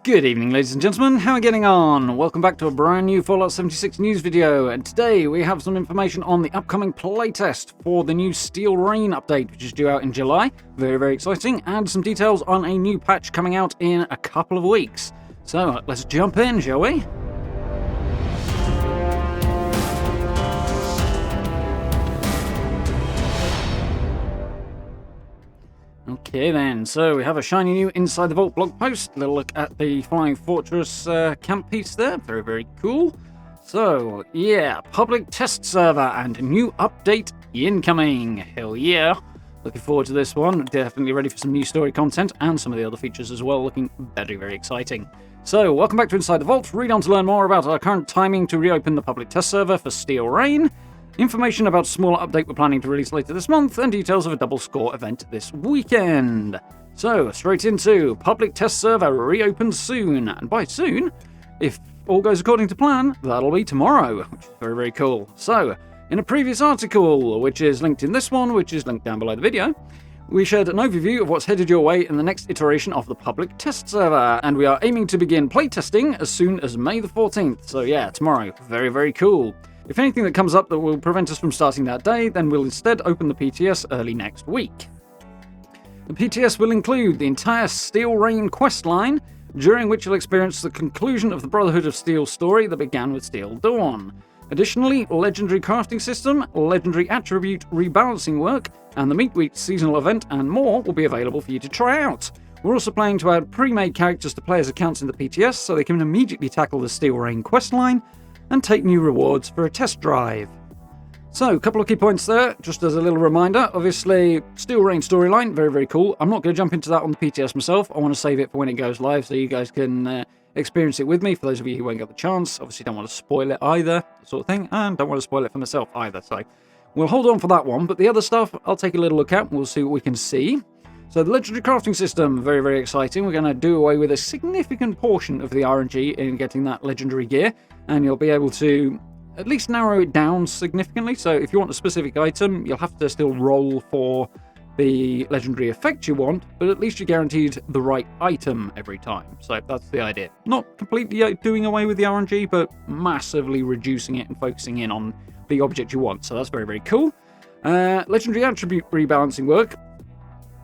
Good evening, ladies and gentlemen, how are we getting on? Welcome back to a brand new Fallout 76 news video, and today we have some information on the upcoming playtest for the new S.C.O.R.E update, which is due out in July. Very, very exciting, and some details on a new patch coming out in a couple of weeks. So, let's jump in, shall we? Okay then, so we have a shiny new Inside the Vault blog post. A little look at the Flying Fortress camp piece there. Very, very cool. So, yeah, public test server and new update incoming. Hell yeah. Looking forward to this one. Definitely ready for some new story content and some of the other features as well. Looking very, very exciting. So, welcome back to Inside the Vault. Read on to learn more about our current timing to reopen the public test server for S.C.O.R.E. Information about a smaller update we're planning to release later this month, and details of a double S.C.O.R.E event this weekend. So, straight into public test server reopens soon, and by soon, if all goes according to plan, that'll be tomorrow, which is very, very cool. So, in a previous article, which is linked in this one, which is linked down below the video, we shared an overview of what's headed your way in the next iteration of the public test server, and we are aiming to begin playtesting as soon as May the 14th, so yeah, tomorrow. Very, very cool. If anything that comes up that will prevent us from starting that day, then we'll instead open the PTS early next week. The PTS will include the entire S.C.O.R.E quest line, during which you'll experience the conclusion of the Brotherhood of Steel story that began with Steel Dawn. Additionally, legendary crafting system, legendary attribute rebalancing work, and the Meat Week seasonal event and more will be available for you to try out. We're also planning to add pre-made characters to players' accounts in the PTS so they can immediately tackle the S.C.O.R.E quest line and take new rewards for a test drive. So, a couple of key points there, just as a little reminder. Obviously, S.C.O.R.E storyline, very, very cool. I'm not going to jump into that on the PTS myself. I want to save it for when it goes live so you guys can experience it with me, for those of you who won't get the chance. Obviously, don't want to spoil it either, sort of thing, and don't want to spoil it for myself either. So, we'll hold on for that one, but the other stuff, I'll take a little look at, and we'll see what we can see. So the legendary crafting system, very, very exciting. We're going to do away with a significant portion of the RNG in getting that legendary gear, and you'll be able to at least narrow it down significantly. So if you want a specific item, you'll have to still roll for the legendary effect you want, but at least you're guaranteed the right item every time. So that's the idea. Not completely doing away with the RNG, but massively reducing it and focusing in on the object you want. So that's very, very cool. Legendary attribute rebalancing work.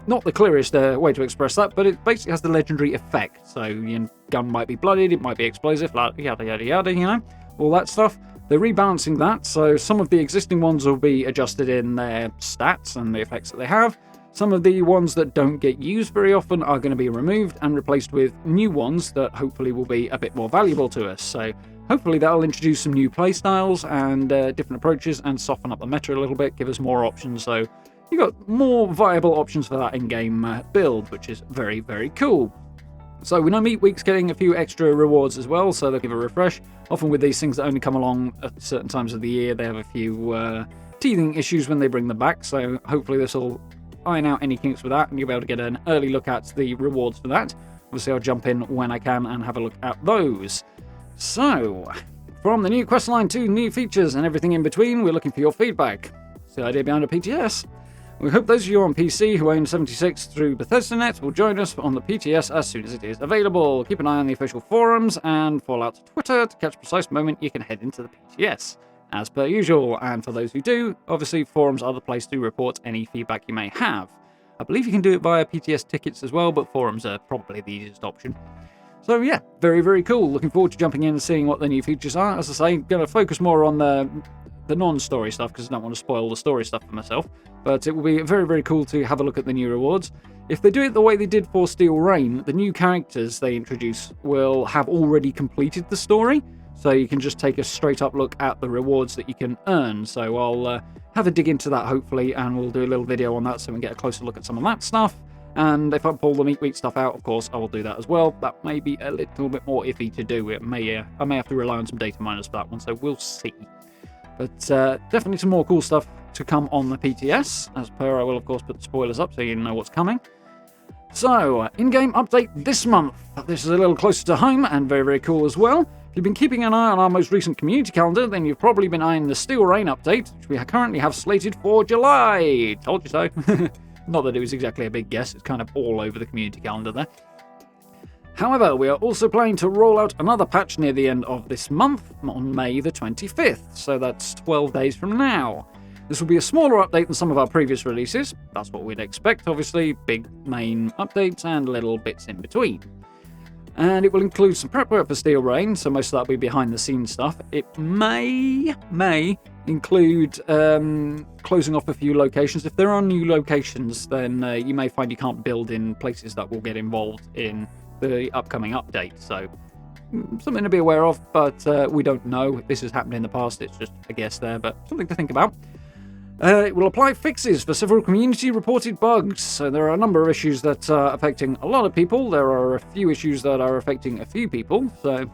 Not the clearest way to express that, but it basically has the legendary effect. So your gun might be bloodied, it might be explosive, yada, yada, yada, you know, all that stuff. They're rebalancing that, so some of the existing ones will be adjusted in their stats and the effects that they have. Some of the ones that don't get used very often are going to be removed and replaced with new ones that hopefully will be a bit more valuable to us. So hopefully that'll introduce some new playstyles and different approaches and soften up the meta a little bit, give us more options. So you've got more viable options for that in-game build, which is very, very cool. So we know Meat Week's getting a few extra rewards as well, so they'll give a refresh. Often with these things that only come along at certain times of the year, they have a few teething issues when they bring them back, so hopefully this will iron out any kinks with that, and you'll be able to get an early look at the rewards for that. Obviously I'll jump in when I can and have a look at those. So, from the new quest line to new features and everything in between, we're looking for your feedback. It's the idea behind a PTS. We hope those of you on PC who own 76 through Bethesda Net will join us on the PTS as soon as it is available. Keep an eye on the official forums and Fallout's Twitter to catch a precise moment you can head into the PTS, as per usual. And for those who do, obviously forums are the place to report any feedback you may have. I believe you can do it via PTS tickets as well, but forums are probably the easiest option. So yeah, very, very cool. Looking forward to jumping in and seeing what the new features are. As I say, going to focus more on the non-story stuff because I don't want to spoil the story stuff for myself, but it will be very, very cool to have a look at the new rewards. If they do it the way they did for S.C.O.R.E, the new characters they introduce will have already completed the story, so you can just take a straight up look at the rewards that you can earn. So I'll have a dig into that hopefully, and we'll do a little video on that so we can get a closer look at some of that stuff. And if I pull the Meat Week stuff out, of course, I will do that as well. That may be a little bit more iffy to do. I may have to rely on some data miners for that one, so we'll see. But definitely some more cool stuff to come on the PTS. As per, I will, of course, put the spoilers up so you know what's coming. So, in-game update this month. This is a little closer to home and very, very cool as well. If you've been keeping an eye on our most recent community calendar, then you've probably been eyeing the S.C.O.R.E update, which we currently have slated for July. Told you so. Not that it was exactly a big guess. It's kind of all over the community calendar there. However, we are also planning to roll out another patch near the end of this month, on May the 25th, so that's 12 days from now. This will be a smaller update than some of our previous releases. That's what we'd expect, obviously, big main updates and little bits in between. And it will include some prep work for S.C.O.R.E, so most of that will be behind the scenes stuff. It may include closing off a few locations. If there are new locations, then you may find you can't build in places that will get involved in the upcoming update. So something to be aware of, but we don't know if this has happened in the past. It's just a guess there, but something to think about. It will apply fixes for several community-reported bugs. So there are a number of issues that are affecting a lot of people. There are a few issues that are affecting a few people. So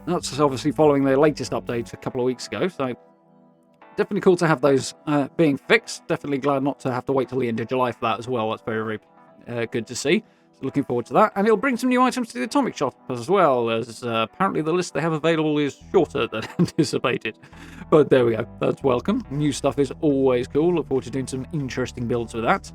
that's obviously following the latest update a couple of weeks ago. So definitely cool to have those being fixed. Definitely glad not to have to wait till the end of July for that as well. That's very, very good to see. Looking forward to that, and it'll bring some new items to the Atomic Shop as well, as apparently the list they have available is shorter than anticipated. But there we go, that's welcome. New stuff is always cool. Look forward to doing some interesting builds with that.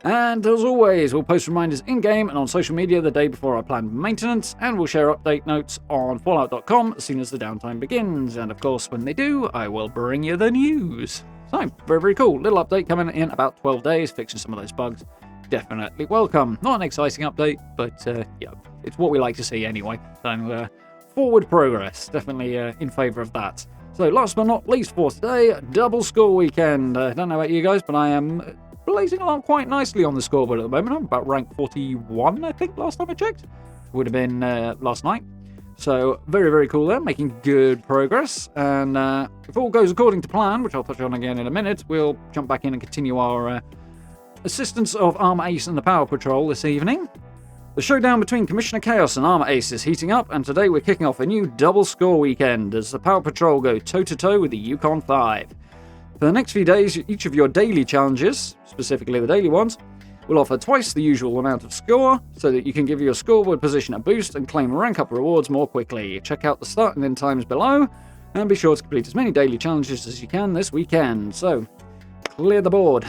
And as always, we'll post reminders in-game and on social media the day before our planned maintenance, and we'll share update notes on Fallout.com as soon as the downtime begins. And of course, when they do, I will bring you the news. So, very, very cool. Little update coming in about 12 days, fixing some of those bugs. Definitely welcome. Not an exciting update, but yeah, it's what we like to see anyway. So forward progress, definitely in favour of that. So last but not least for today, double score weekend. I don't know about you guys, but I am blazing along quite nicely on the scoreboard at the moment. I'm about rank 41, I think, last time I checked. Would have been last night. So very, very cool there, making good progress. And if all goes according to plan, which I'll touch on again in a minute, we'll jump back in and continue our assistance of Armor Ace and the Power Patrol this evening. The showdown between Commissioner Chaos and Armor Ace is heating up, and today we're kicking off a new double score weekend as the Power Patrol go toe-to-toe with the Yukon 5. For the next few days, each of your daily challenges, specifically the daily ones, will offer twice the usual amount of score, so that you can give your scoreboard position a boost and claim rank-up rewards more quickly. Check out the start and end times below, and be sure to complete as many daily challenges as you can this weekend. So, clear the board.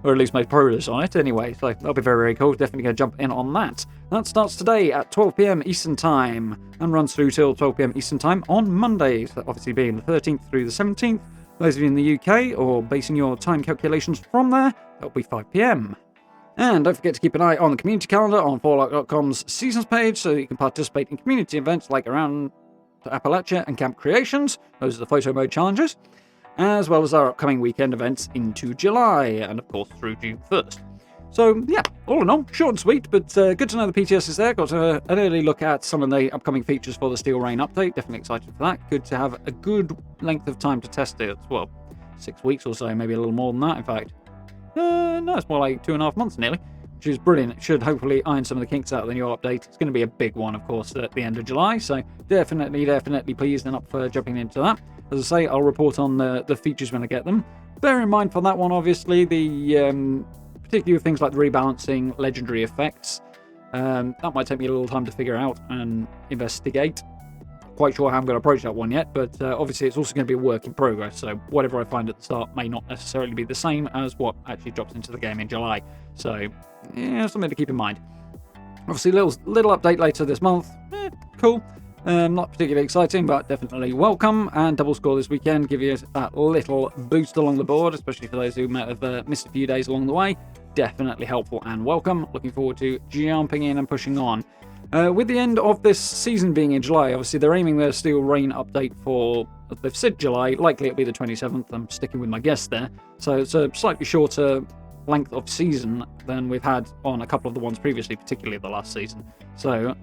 Or at least make progress on it anyway, so that'll be very, very cool. Definitely going to jump in on that. That starts today at 12 PM Eastern Time and runs through till 12 PM Eastern Time on Mondays, so obviously being the 13th through the 17th. Those of you in the UK, or basing your time calculations from there, that'll be 5 PM. And don't forget to keep an eye on the community calendar on Fallout.com's seasons page so that you can participate in community events like around Appalachia and Camp Creations. Those are the photo mode challenges, as well as our upcoming weekend events into July, and of course through June 1st. So yeah, all in all, short and sweet, but good to know the PTS is there. Got an early look at some of the upcoming features for the S.C.O.R.E update. Definitely excited for that. Good to have a good length of time to test it. Well, 6 weeks or so, maybe a little more than that, in fact. No, it's more like 2.5 months nearly, which is brilliant. It should hopefully iron some of the kinks out of the new update. It's going to be a big one, of course, at the end of July, so definitely pleased and up for jumping into that. As I say, I'll report on the features when I get them. Bear in mind for that one, obviously, particularly with things like the rebalancing legendary effects. That might take me a little time to figure out and investigate. Quite sure how I'm going to approach that one yet, but obviously it's also going to be a work in progress, so whatever I find at the start may not necessarily be the same as what actually drops into the game in July. So, yeah, something to keep in mind. Obviously, little update later this month. Cool. Not particularly exciting, but definitely welcome. And double score this weekend, give you that little boost along the board, especially for those who might have missed a few days along the way. Definitely helpful and welcome. Looking forward to jumping in and pushing on. With the end of this season being in July, obviously they're aiming their S.C.O.R.E update for, they've said July, likely it'll be the 27th. I'm sticking with my guess there. So it's a slightly shorter length of season than we've had on a couple of the ones previously, particularly the last season. So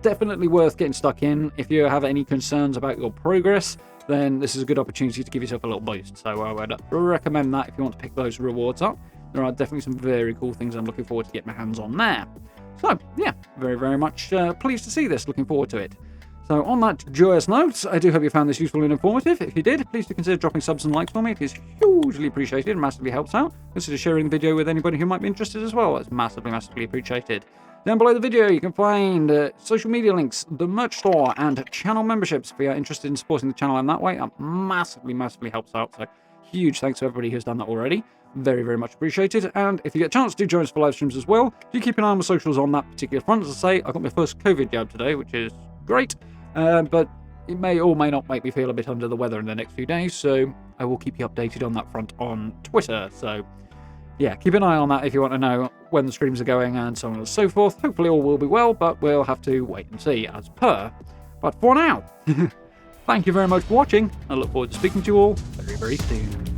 definitely worth getting stuck in. If you have any concerns about your progress, then this is a good opportunity to give yourself a little boost. So I would recommend that if you want to pick those rewards up. There are definitely some very cool things I'm looking forward to get my hands on there. So yeah, very, very much pleased to see this. Looking forward to it. So on that joyous note, I do hope you found this useful and informative. If you did, please do consider dropping subs and likes for me. It is hugely appreciated and massively helps out. Consider sharing the video with anybody who might be interested as well. That's massively, massively appreciated. Down below the video, you can find social media links, the merch store, and channel memberships. If you are interested in supporting the channel in that way, that massively, massively helps out. So huge thanks to everybody who's done that already. very, very much appreciated. And if you get a chance, do join us for live streams as well. Do keep an eye on the socials on that particular front. As I say, I got my first COVID jab today, which is great, but it may or may not make me feel a bit under the weather in the next few days, so I will keep you updated on that front on Twitter. So yeah, keep an eye on that if you want to know when the streams are going and so on and so forth. Hopefully all will be well, but we'll have to wait and see as per. But for now, thank you very much for watching. I look forward to speaking to you all very, very soon.